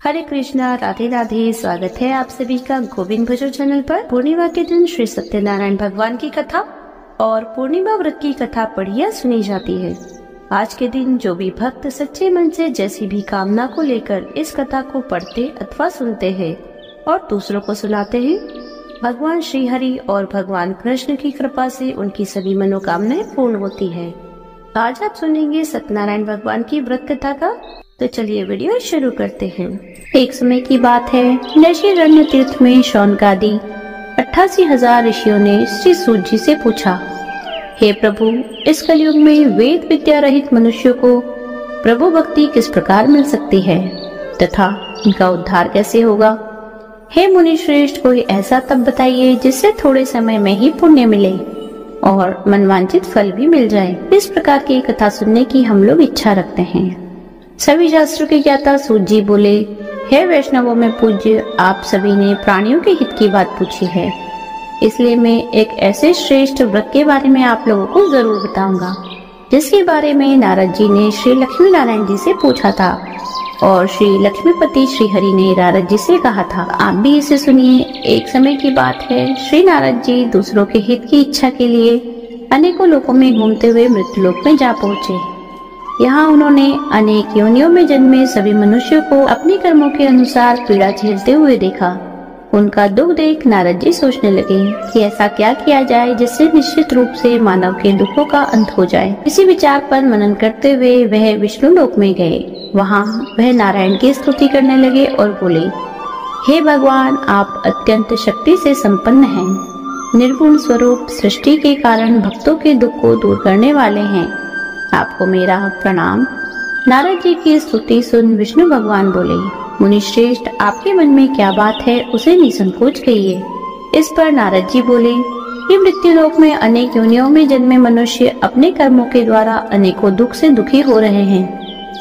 हरे कृष्णा, राधे राधे। स्वागत है आप सभी का गोविंद भजन चैनल पर। पूर्णिमा के दिन श्री सत्यनारायण भगवान की कथा और पूर्णिमा व्रत की कथा पढ़िया सुनी जाती है। आज के दिन जो भी भक्त सच्चे मन से जैसी भी कामना को लेकर इस कथा को पढ़ते अथवा सुनते हैं और दूसरों को सुनाते हैं, भगवान श्री हरि और भगवान कृष्ण की कृपा से उनकी सभी मनोकामनाएं पूर्ण होती है। आज आप सुनेंगे सत्यनारायण भगवान की व्रत कथा का, तो चलिए वीडियो शुरू करते हैं। एक समय की बात है, नैषिरण्य तीर्थ में शौनकादि 88,000 ऋषियों ने श्री सूत जी से पूछा, हे प्रभु, इस कलयुग में वेद विद्या रहित मनुष्यों को प्रभु भक्ति किस प्रकार मिल सकती है तथा उनका उद्धार कैसे होगा? हे मुनि श्रेष्ठ, कोई ऐसा तप बताइए जिससे थोड़े समय में ही पुण्य मिले और मनवांछित फल भी मिल जाए। इस प्रकार की कथा सुनने की हम लोग इच्छा रखते हैं। सभी शास्त्रों के ज्ञाता सूत जी बोले, हे वैष्णवों में पूज्य, आप सभी ने प्राणियों के हित की बात पूछी है, इसलिए मैं एक ऐसे श्रेष्ठ व्रत के बारे में आप लोगों को जरूर बताऊंगा जिसके बारे में नारद जी ने श्री लक्ष्मी नारायण जी से पूछा था और श्री लक्ष्मीपति श्री हरि ने नारद जी से कहा था। आप भी इसे सुनिए। एक समय की बात है, श्री नारद जी दूसरों के हित की इच्छा के लिए अनेकों लोकों में घूमते हुए मृत्युलोक में जा पहुँचे। यहाँ उन्होंने अनेक योनियों में जन्मे सभी मनुष्यों को अपने कर्मों के अनुसार पीड़ा झेलते हुए देखा। उनका दुख देख नारद जी सोचने लगे कि ऐसा क्या किया जाए जिससे निश्चित रूप से मानव के दुखों का अंत हो जाए। इसी विचार पर मनन करते हुए वह विष्णु लोक में गए। वहाँ वह नारायण की स्तुति करने लगे और बोले, हे भगवान, आप अत्यंत शक्ति से संपन्न हैं, निर्गुण स्वरूप, सृष्टि के कारण भक्तों के दुख को दूर करने वाले हैं, आपको मेरा प्रणाम। नारद जी की स्तुति सुन विष्णु भगवान बोले, मुनि श्रेष्ठ, आपके मन में क्या बात है उसे निसंकोच कहिए। इस पर नारद जी बोले कि मृत्युलोक में अनेक योनियों में जन्मे मनुष्य अपने कर्मों के द्वारा अनेकों दुख से दुखी हो रहे हैं।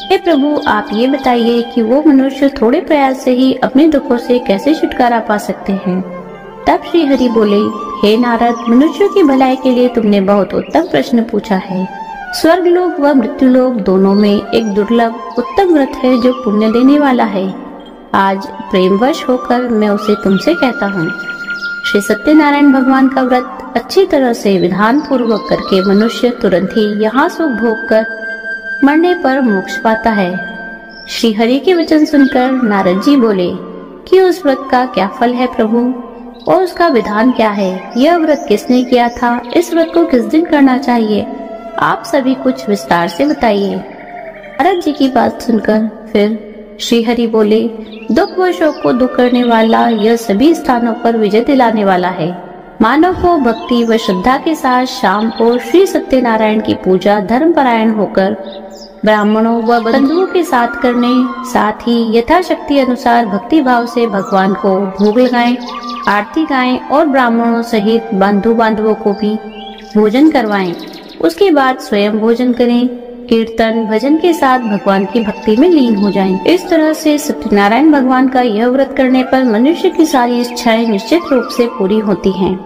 हे प्रभु, आप ये बताइए कि वो मनुष्य थोड़े प्रयास से ही अपने दुखों से कैसे छुटकारा पा सकते हैं। तब श्री हरि बोले, हे नारद, मनुष्यों की भलाई के लिए तुमने बहुत उत्तम प्रश्न पूछा है। स्वर्ग लोक व मृत्यु लोक दोनों में एक दुर्लभ उत्तम व्रत है जो पुण्य देने वाला है। आज प्रेमवश होकर मैं उसे तुमसे कहता हूँ। श्री सत्यनारायण भगवान का व्रत अच्छी तरह से विधान पूर्वक करके मनुष्य तुरंत ही यहाँ सुख भोग कर मरने पर मोक्ष पाता है। श्री हरि के वचन सुनकर नारद जी बोले कि उस व्रत का क्या फल है प्रभु, और उसका विधान क्या है? यह व्रत किसने किया था? इस व्रत को किस दिन करना चाहिए? आप सभी कुछ विस्तार से बताइए। नारद जी की बात सुनकर फिर श्री हरि बोले, दुख व शोक को दूर करने वाला, यह सभी स्थानों पर विजय दिलाने वाला है। मानव को भक्ति व श्रद्धा के साथ शाम को श्री सत्यनारायण की पूजा धर्मपरायण होकर ब्राह्मणों व बंधुओं के साथ करने, साथ ही यथाशक्ति अनुसार भक्ति भाव से भगवान को भोग लगाएं, आरती गाएं और ब्राह्मणों सहित बंधु बांधवों को भी भोजन करवाएं। उसके बाद स्वयं भोजन करें, कीर्तन भजन के साथ भगवान की भक्ति में लीन हो जाएं। इस तरह से सत्यनारायण भगवान का यह व्रत करने पर मनुष्य की सारी इच्छाएं निश्चित रूप से पूरी होती हैं।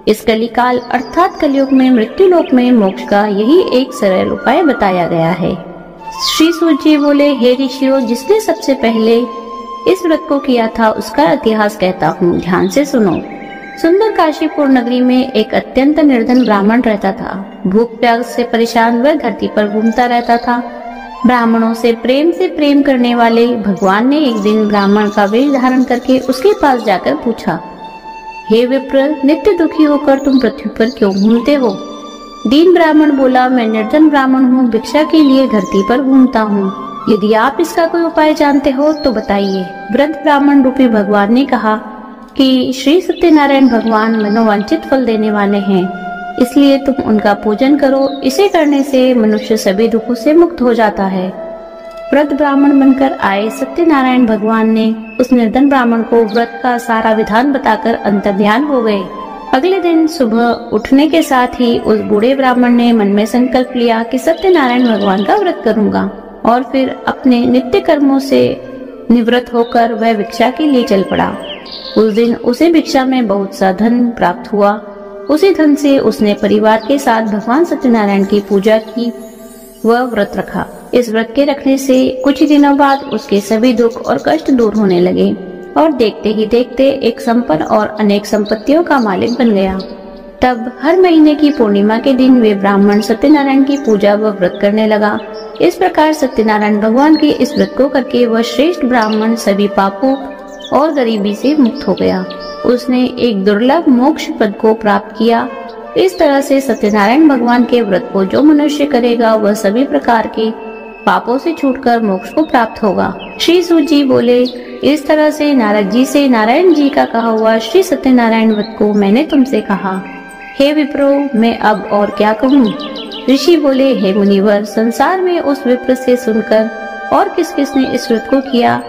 इस कलिकाल अर्थात कलयुग में मृत्यु लोक में मोक्ष का यही एक सरल उपाय बताया गया है। श्री सूत जी बोले, हे ऋषियों, जिसने सबसे पहले इस व्रत को किया था उसका इतिहास कहता हूँ, ध्यान से सुनो। सुंदर काशीपुर नगरी में एक अत्यंत निर्धन ब्राह्मण रहता था। भूख प्यास से परेशान वह धरती पर घूमता रहता था। ब्राह्मणों से प्रेम करने वाले भगवान ने एक दिन ब्राह्मण का वेश धारण करके उसके पास जाकर पूछा, हे विप्र, नित्य दुखी होकर तुम पृथ्वी पर क्यों घूमते हो? दीन ब्राह्मण बोला, मैं निर्धन ब्राह्मण हूँ, भिक्षा के लिए धरती पर घूमता हूँ। यदि आप इसका कोई उपाय जानते हो तो बताइए। वृद्ध ब्राह्मण रूपी भगवान ने कहा कि श्री सत्यनारायण भगवान मनोवांछित फल देने वाले हैं, इसलिए तुम उनका पूजन करो। इसे करने से मनुष्य सभी दुखों से मुक्त हो जाता है। वृद्ध ब्राह्मण बनकर आए सत्यनारायण भगवान ने उस निर्धन ब्राह्मण को व्रत का सारा विधान बताकर अंतर्ध्यान हो गए। अगले दिन सुबह उठने के साथ ही उस बूढ़े ब्राह्मण ने मन में संकल्प लिया कि सत्यनारायण भगवान का व्रत करूंगा, और फिर अपने नित्य कर्मों से निवृत्त होकर वह भिक्षा के लिए चल पड़ा। उस दिन उसे भिक्षा में बहुत सा धन प्राप्त हुआ। उसी धन से उसने परिवार के साथ भगवान सत्यनारायण की पूजा की व व्रत रखा। इस व्रत के रखने से कुछ ही दिनों बाद उसके सभी दुख और कष्ट दूर होने लगे और देखते ही देखते एक संपन्न और अनेक संपत्तियों का मालिक बन गया। तब हर महीने की पूर्णिमा के दिन वे ब्राह्मण सत्यनारायण की पूजा व व्रत करने लगा। इस प्रकार सत्यनारायण भगवान के इस व्रत को करके वह श्रेष्ठ ब्राह्मण सभी पापों और गरीबी से मुक्त हो गया। उसने एक दुर्लभ मोक्ष पद को प्राप्त किया। इस तरह से सत्यनारायण भगवान के व्रत को जो मनुष्य करेगा वह सभी प्रकार के पापों से छूटकर मोक्ष को प्राप्त होगा। श्री सूत जी बोले, इस तरह से नारद जी से नारायण जी का कहा हुआ श्री सत्यनारायण व्रत को मैंने तुमसे कहा। हे विप्रो, मैं अब और क्या कहूँ? ऋषि बोले, हे मुनिवर, संसार में उस विप्र से सुनकर और किस किसने इस व्रत को किया,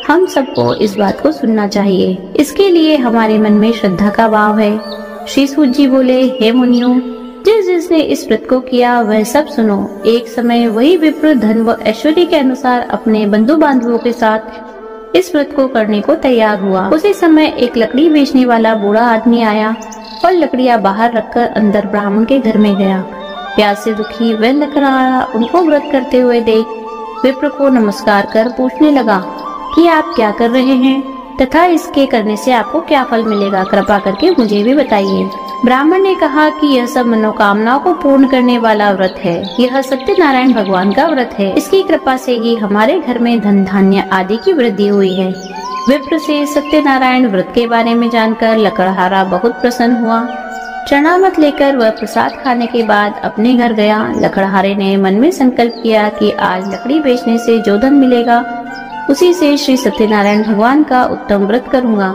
हम सबको इस बात को सुनना चाहिए। इसके लिए हमारे मन में श्रद्धा का भाव है। श्री सूत जी बोले, हे मुनियों, जिसने इस व्रत को किया वह सब सुनो। एक समय वही विप्र धन व ऐश्वर्य के अनुसार अपने बंधु बांधवों के साथ इस व्रत को करने को तैयार हुआ। उसी समय एक लकड़ी बेचने वाला बूढ़ा आदमी आया और लकड़ियां बाहर रखकर अंदर ब्राह्मण के घर में गया। प्यास से दुखी वह लकड़हारा उनको व्रत करते हुए देख विप्र को नमस्कार कर पूछने लगा कि आप क्या कर रहे हैं तथा इसके करने से आपको क्या फल मिलेगा, कृपा करके मुझे भी बताइए। ब्राह्मण ने कहा कि यह सब मनोकामनाओं को पूर्ण करने वाला व्रत है। यह सत्यनारायण भगवान का व्रत है। इसकी कृपा से ही हमारे घर में धन धान्य आदि की वृद्धि हुई है। विप्र से सत्यनारायण व्रत के बारे में जानकर लकड़हारा बहुत प्रसन्न हुआ। चरणामृत लेकर वह प्रसाद खाने के बाद अपने घर गया। लकड़हारे ने मन में संकल्प किया कि आज लकड़ी बेचने से जो धन मिलेगा उसी से श्री सत्यनारायण भगवान का उत्तम व्रत करूंगा।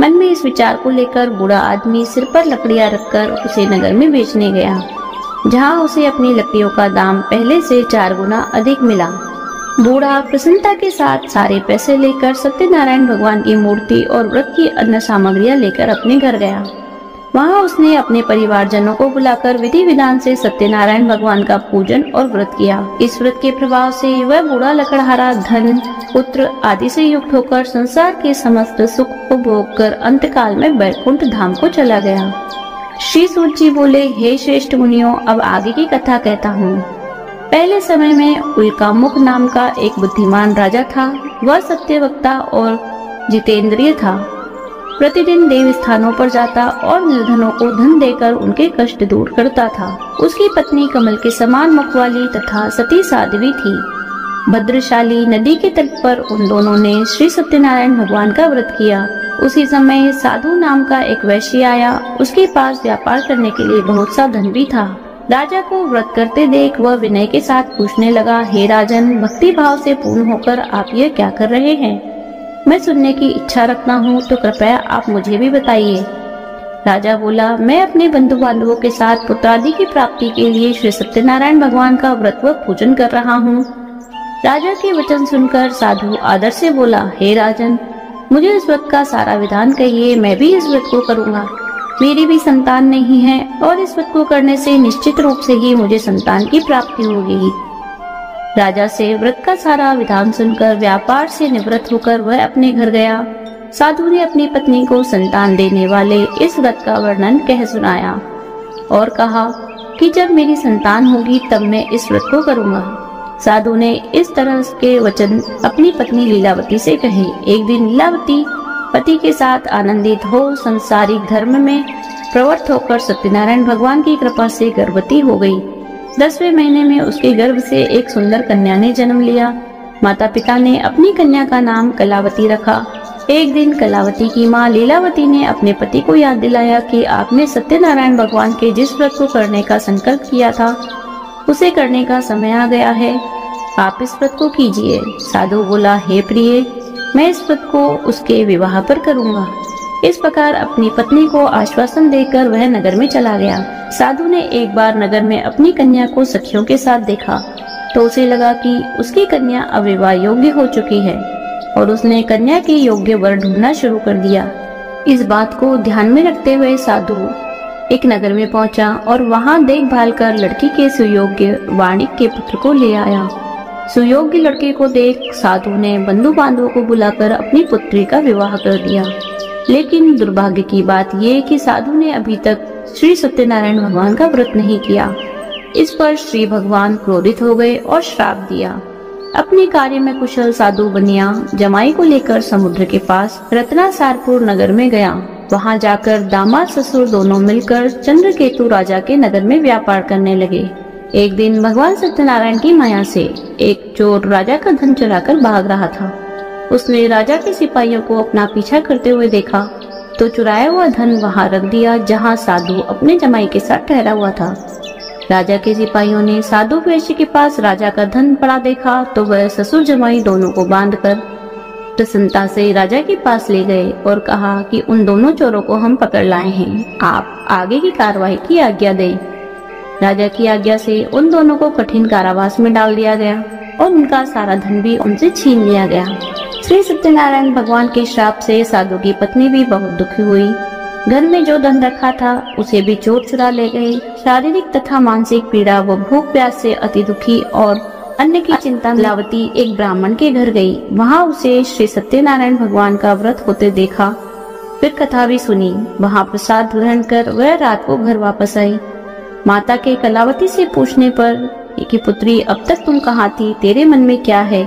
मन में इस विचार को लेकर बूढ़ा आदमी सिर पर लकड़ियां रखकर उसे नगर में बेचने गया, जहां उसे अपनी लकड़ियों का दाम पहले से 4 गुना अधिक मिला। बूढ़ा प्रसन्नता के साथ सारे पैसे लेकर सत्यनारायण भगवान की मूर्ति और व्रत की अन्य सामग्रियां लेकर अपने घर गया। वहां उसने अपने परिवारजनों को बुलाकर विधि विधान से सत्यनारायण भगवान का पूजन और व्रत किया। इस व्रत के प्रभाव से वह बूढ़ा लकड़हारा धन पुत्र आदि से युक्त होकर संसार के समस्त सुख को भोग कर अंतकाल में वैकुंठ धाम को चला गया। श्री सूत जी बोले, हे श्रेष्ठ मुनियों, अब आगे की कथा कहता हूँ। पहले समय में उल्कामुख नाम का एक बुद्धिमान राजा था। वह सत्यवक्ता और जितेंद्रिय था। प्रतिदिन देव स्थानों पर जाता और निर्धनों को धन देकर उनके कष्ट दूर करता था। उसकी पत्नी कमल के समान मुख वाली तथा सती साध्वी थी। भद्रशाली नदी के तट पर उन दोनों ने श्री सत्यनारायण भगवान का व्रत किया। उसी समय साधु नाम का एक वैश्य आया। उसके पास व्यापार करने के लिए बहुत सा धन भी था। राजा को व्रत करते देख वह विनय के साथ पूछने लगा, हे राजन, भक्ति भाव से पूर्ण होकर आप यह क्या कर रहे हैं? मैं सुनने की इच्छा रखता हूँ, तो कृपया आप मुझे भी बताइए। राजा बोला, मैं अपने बंधु बांधवों के साथ पुत्रादि की प्राप्ति के लिए श्री सत्यनारायण भगवान का व्रत व पूजन कर रहा हूँ। राजा के वचन सुनकर साधु आदर से बोला, हे राजन, मुझे इस व्रत का सारा विधान कहिए, मैं भी इस व्रत को करूँगा। मेरी भी संतान नहीं है और इस व्रत को करने से निश्चित रूप से ही मुझे संतान की प्राप्ति होगी। राजा से व्रत का सारा विधान सुनकर व्यापार से निवृत्त होकर वह अपने घर गया। साधु ने अपनी पत्नी को संतान देने वाले इस व्रत का वर्णन कह सुनाया और कहा कि जब मेरी संतान होगी तब मैं इस व्रत को करूँगा। साधु ने इस तरह के वचन अपनी पत्नी लीलावती से कहे। एक दिन लीलावती पति के साथ आनंदित हो संसारिक धर्म में प्रवृत्त होकर सत्यनारायण भगवान की कृपा से गर्भवती हो गई। 10वें महीने में उसके गर्भ से एक सुंदर कन्या ने जन्म लिया। माता पिता ने अपनी कन्या का नाम कलावती रखा। एक दिन कलावती की माँ लीलावती ने अपने पति को याद दिलाया कि आपने सत्यनारायण भगवान के जिस व्रत को करने का संकल्प किया था उसे करने का समय आ गया है, आप इस व्रत को कीजिए। साधु बोला, हे प्रिय, मैं इस व्रत को उसके विवाह पर करूँगा। इस प्रकार अपनी पत्नी को आश्वासन देकर वह नगर में चला गया। साधु ने एक बार नगर में अपनी कन्या को सखियों के साथ देखा तो उसे लगा कि उसकी कन्या अब विवाह योग्य हो चुकी है और उसने कन्या के योग्य वर ढूंढना शुरू कर दिया। इस बात को ध्यान में रखते हुए साधु एक नगर में पहुंचा और वहां देखभाल कर लड़की के सुयोग्य वाणिक के पुत्र को ले आया। सुयोग्य लड़के को देख साधु ने बंधु बांधवों को बुलाकर अपनी पुत्री का विवाह कर दिया। लेकिन दुर्भाग्य की बात यह कि साधु ने अभी तक श्री सत्यनारायण भगवान का व्रत नहीं किया। इस पर श्री भगवान क्रोधित हो गए और श्राप दिया। अपने कार्य में कुशल साधु बनिया जमाई को लेकर समुद्र के पास रत्नासारपुर नगर में गया। वहां जाकर दामाद ससुर दोनों मिलकर चंद्रकेतु राजा के नगर में व्यापार करने लगे। एक दिन भगवान सत्यनारायण की माया से एक चोर राजा का धन चुराकर भाग रहा था। उसने राजा के सिपाहियों को अपना पीछा करते हुए देखा तो चुराया हुआ धन वहां रख दिया जहां साधु अपने जमाई के साथ ठहरा हुआ था। राजा के सिपाहियों ने साधु वैश्य के पास राजा का धन पड़ा देखा तो वह ससुर जमाई दोनों को बांधकर प्रसन्नता से राजा के पास ले गए और कहा कि उन दोनों चोरों को हम पकड़ लाए हैं, आप आगे की कार्रवाई की आज्ञा दें। राजा की आज्ञा से उन दोनों को कठिन कारावास में डाल दिया गया और उनका सारा धन भी उनसे छीन लिया गया। श्री सत्यनारायण भगवान के श्राप से साधु की पत्नी भी बहुत दुखी हुई। घर में जो धन रखा था उसे भी चोर चुरा ले गए। शारीरिक तथा मानसिक पीड़ा व भूख प्यास से अति दुखी और अन्य की चिंता में लीलावती एक ब्राह्मण के घर गई। वहां उसे श्री सत्यनारायण भगवान का व्रत होते देखा, फिर कथा भी सुनी। वहां प्रसाद ग्रहण कर वह रात को घर वापस आई। माता के कलावती से पूछने पर कि पुत्री अब तक तुम कहाँ थी, तेरे मन में क्या है?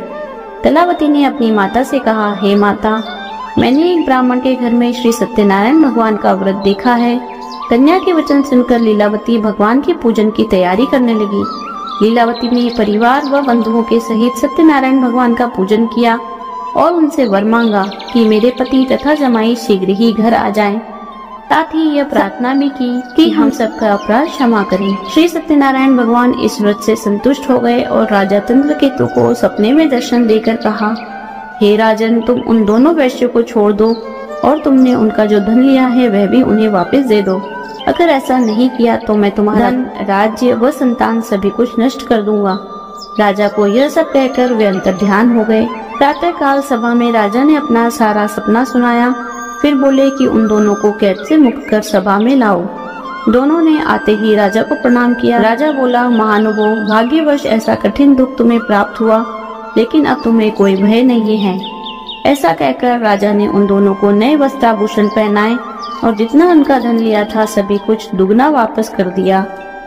कलावती ने अपनी माता से कहा, हे माता, मैंने एक ब्राह्मण के घर में श्री सत्यनारायण भगवान का व्रत देखा है। कन्या के वचन सुनकर लीलावती भगवान के पूजन की तैयारी करने लगी। लीलावती ने परिवार व बंधुओं के सहित सत्यनारायण भगवान का पूजन किया और उनसे वर मांगा कि मेरे पति तथा जमाई शीघ्र ही घर आ जाएं। साथ ही यह प्रार्थना भी की कि हम सबका अपराध क्षमा करें। श्री सत्यनारायण भगवान इस व्रत से संतुष्ट हो गए और राजा चंद्रकेतु को सपने में दर्शन देकर कहा, हे राजन, तुम उन दोनों वैश्यों को छोड़ दो और तुमने उनका जो धन लिया है वह भी उन्हें वापस दे दो। अगर ऐसा नहीं किया तो मैं तुम्हारा धन, राज्य व संतान सभी कुछ नष्ट कर दूंगा। राजा को यह सब कहकर वे अंतर्ध्यान हो गए। प्रातः काल सभा में राजा ने अपना सारा सपना सुनाया। फिर बोले कि उन दोनों को कैद से मुक्त कर सभा में लाओ। दोनों ने आते ही राजा को प्रणाम किया। राजा बोला, महानुभाव, भाग्यवश ऐसा कठिन दुख तुम्हें प्राप्त हुआ, लेकिन अब तुम्हें कोई भय नहीं है। ऐसा कहकर राजा ने उन दोनों को नए वस्त्राभूषण पहनाए और जितना उनका धन लिया था सभी कुछ दुगना वापस कर दिया।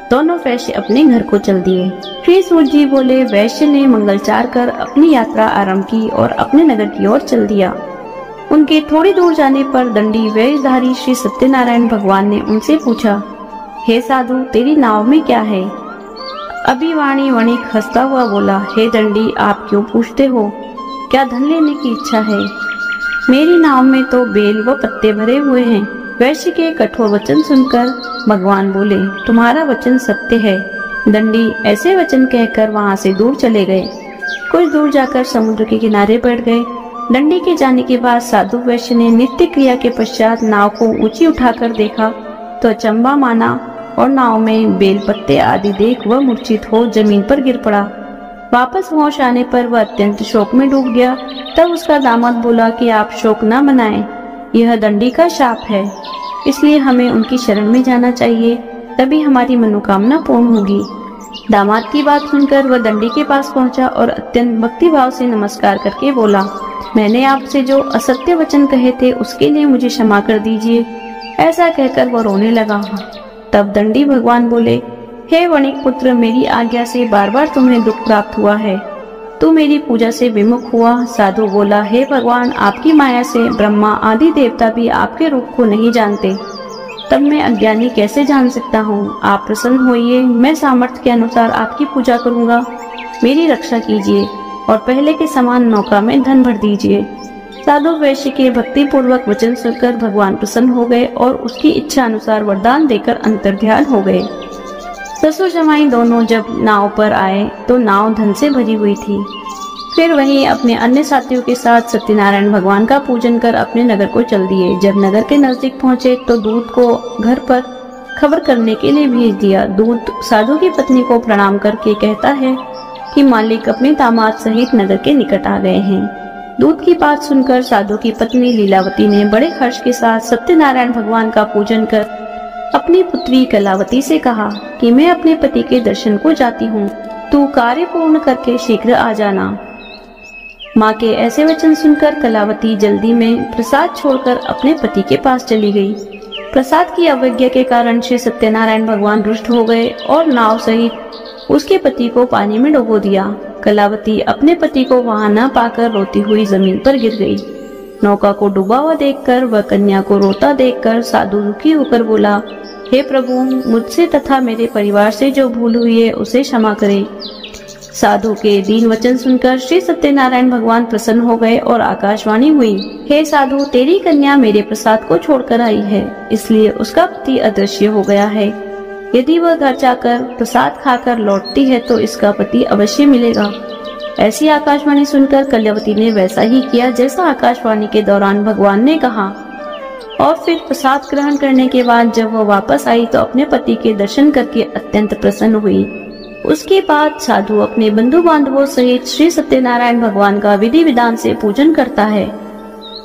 दोनों वैश्य अपने घर को चल दिए। श्री सूत जी बोले, वैश्य ने मंगलचार कर अपनी यात्रा आरंभ की और अपने नगर की ओर चल दिया। उनके थोड़ी दूर जाने पर दंडी वेशधारी श्री सत्यनारायण भगवान ने उनसे पूछा, हे साधु, तेरी नाव में क्या है? अभिवाणी वणिक हंसता हुआ बोला, हे दंडी, आप क्यों पूछते हो? क्या धन लेने की इच्छा है? मेरी नाव में तो बेल व पत्ते भरे हुए हैं। वैश्य के कठोर वचन सुनकर भगवान बोले, तुम्हारा वचन सत्य है। दंडी ऐसे वचन कहकर वहां से दूर चले गए। कुछ दूर जाकर समुद्र के किनारे बैठ गए। दंडी के जाने के बाद साधु वैश्य ने नित्य क्रिया के पश्चात नाव को ऊंची उठाकर देखा तो अचंबा माना और नाव में बेल पत्ते आदि देख वह मूर्छित हो जमीन पर गिर पड़ा। वापस होश आने पर वह अत्यंत शोक में डूब गया। तब उसका दामाद बोला कि आप शोक न मनाएं, यह दंडी का शाप है, इसलिए हमें उनकी शरण में जाना चाहिए, तभी हमारी मनोकामना पूर्ण होगी। दामाद की बात सुनकर वह दंडी के पास पहुंचा और अत्यंत भक्तिभाव से नमस्कार करके बोला, मैंने आपसे जो असत्य वचन कहे थे उसके लिए मुझे क्षमा कर दीजिए। ऐसा कहकर वह रोने लगा। तब दंडी भगवान बोले, हे वणिक पुत्र, मेरी आज्ञा से बार बार तुम्हें दुख प्राप्त हुआ है, तू मेरी पूजा से विमुख हुआ। साधु बोला, हे भगवान, आपकी माया से ब्रह्मा आदि देवता भी आपके रूप को नहीं जानते, तब मैं अज्ञानी कैसे जान सकता हूँ? आप प्रसन्न होइए, मैं सामर्थ्य के अनुसार आपकी पूजा करूँगा। मेरी रक्षा कीजिए और पहले के समान नौका में धन भर दीजिए। साधु वैश्य के भक्ति पूर्वक वचन सुनकर भगवान प्रसन्न हो गए और उसकी इच्छा अनुसार वरदान देकर अंतर्ध्यान हो गए। ससुर जमाई दोनों जब नाव पर आए तो नाव धन से भरी हुई थी। फिर वहीं अपने अन्य साथियों के साथ सत्यनारायण भगवान का पूजन कर अपने नगर को चल दिए। जब नगर के नजदीक पहुंचे तो दूत को घर पर खबर करने के लिए भेज दिया। दूत साधु की पत्नी को प्रणाम करके कहता है कि मालिक अपने दामाद सहित नगर के निकट आ गए हैं। दूत की बात सुनकर साधु की पत्नी लीलावती ने बड़े हर्ष के साथ सत्यनारायण भगवान का पूजन कर अपनी पुत्री कलावती से कहा कि मैं अपने पति के दर्शन को जाती हूँ, तू कार्य पूर्ण करके शीघ्र आ जाना। माँ के ऐसे वचन सुनकर कलावती जल्दी में प्रसाद छोड़कर अपने पति के पास चली गई। प्रसाद की अवज्ञा के कारण श्री सत्यनारायण भगवान रुष्ट हो गए और नाव सहित उसके पति को पानी में डुबो दिया। कलावती अपने पति को वहां न पाकर रोती हुई जमीन पर गिर गई। नौका को डूबा हुआ देखकर व कन्या को रोता देखकर साधु दुखी होकर बोला, हे प्रभु, मुझसे तथा मेरे परिवार से जो भूल हुई है उसे क्षमा करे। साधु के दीन वचन सुनकर श्री सत्यनारायण भगवान प्रसन्न हो गए और आकाशवाणी हुई, हे साधु, तेरी कन्या मेरे प्रसाद को छोड़कर आई है, इसलिए उसका पति अदृश्य हो गया है। यदि वह घर जाकर प्रसाद खाकर लौटती है तो इसका पति अवश्य मिलेगा। ऐसी आकाशवाणी सुनकर कल्यावती ने वैसा ही किया जैसा आकाशवाणी के दौरान भगवान ने कहा, और फिर प्रसाद ग्रहण करने के बाद जब वह वापस आई तो अपने पति के दर्शन करके अत्यंत प्रसन्न हुई। उसके बाद साधु अपने बंधु बांधवों सहित श्री सत्यनारायण भगवान का विधि विधान से पूजन करता है।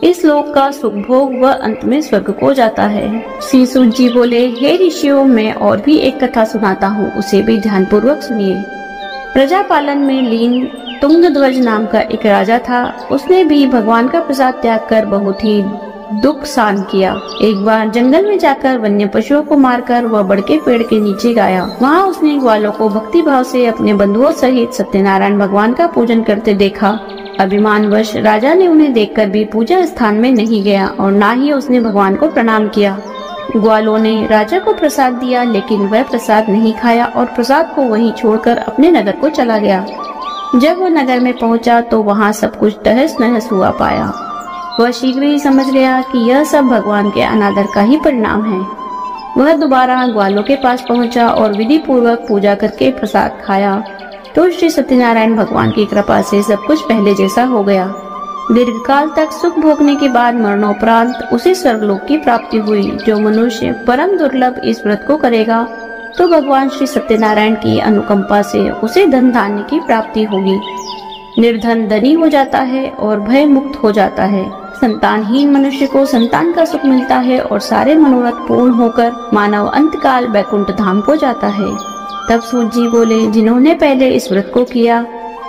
इस लोक का सुख भोग व अंत में स्वर्ग को जाता है। श्री सूत जी बोले, हे ऋषियों, मैं और भी एक कथा सुनाता हूँ, उसे भी ध्यान पूर्वक सुनिए। प्रजा पालन में लीन तुंगध्वज नाम का एक राजा था। उसने भी भगवान का प्रसाद त्याग कर बहुत ही दुख सहन किया। एक बार जंगल में जाकर वन्य पशुओं को मारकर वह बड़ के पेड़ के नीचे गाया। वहाँ उसने ग्वालों को भक्ति भाव से अपने बंधुओं सहित सत्यनारायण भगवान का पूजन करते देखा। अभिमानवश राजा ने उन्हें देखकर भी पूजा स्थान में नहीं गया और न ही उसने भगवान को प्रणाम किया। ग्वालों ने राजा को प्रसाद दिया, लेकिन वह प्रसाद नहीं खाया और प्रसाद को वहीं छोड़कर अपने नगर को चला गया। जब वह नगर में पहुंचा तो वहां सब कुछ तहस नहस हुआ पाया। वह शीघ्र ही समझ गया कि यह सब भगवान के अनादर का ही परिणाम है। वह दोबारा ग्वालों के पास पहुंचा और विधि पूर्वक पूजा करके प्रसाद खाया तो श्री सत्यनारायण भगवान की कृपा से सब कुछ पहले जैसा हो गया। दीर्घकाल तक सुख भोगने के बाद मरणोपरांत उसे स्वर्गलोक की प्राप्ति हुई। जो मनुष्य परम दुर्लभ इस व्रत को करेगा तो भगवान श्री सत्यनारायण की अनुकंपा से उसे धन धान्य की प्राप्ति होगी। निर्धन धनी हो जाता है और भय मुक्त हो जाता है। संतानहीन मनुष्य को संतान का सुख मिलता है और सारे मनोरथ पूर्ण होकर मानव अंतकाल वैकुंठ धाम को जाता है। तब सूत जी बोले, जिन्होंने पहले इस व्रत को किया,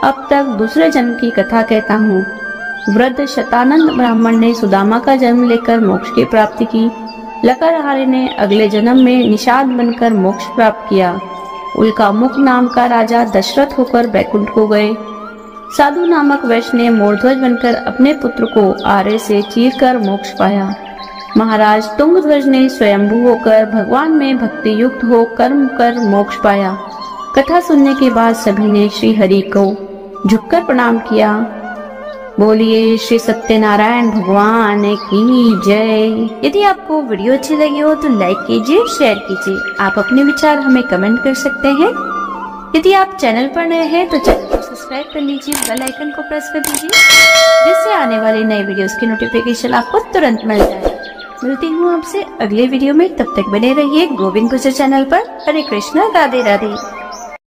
अब तक दूसरे जन्म की कथा कहता हूँ। वृद्ध शतानंद ब्राह्मण ने सुदामा का जन्म लेकर मोक्ष की प्राप्ति की। लकरहारे ने अगले जन्म में निषाद बनकर मोक्ष प्राप्त किया। उल्कामुख नाम का राजा दशरथ होकर वैकुंठ को गए। साधु नामक वैश्य ने मोरध्वज बनकर अपने पुत्र को आरे से चीरकर मोक्ष पाया। महाराज तुंगध्वज ने स्वयंभू होकर भगवान में भक्ति युक्त हो कर्म कर मोक्ष पाया। कथा सुनने के बाद सभी ने श्री हरि को झुककर प्रणाम किया। बोलिए श्री सत्यनारायण भगवान की जय। यदि आपको वीडियो अच्छी लगी हो तो लाइक कीजिए, शेयर कीजिए। आप अपने विचार हमें कमेंट कर सकते हैं। यदि आप चैनल पर नए हैं तो चैनल को सब्सक्राइब कर लीजिए, बेल आइकन को प्रेस कर दीजिए, जिससे आने वाली नई वीडियोस की नोटिफिकेशन आपको तुरंत मिल जाए। मिलती हूँ आपसे अगले वीडियो में, तब तक बने रहिए गोविंद भजन चैनल पर। हरे कृष्णा, राधे राधे।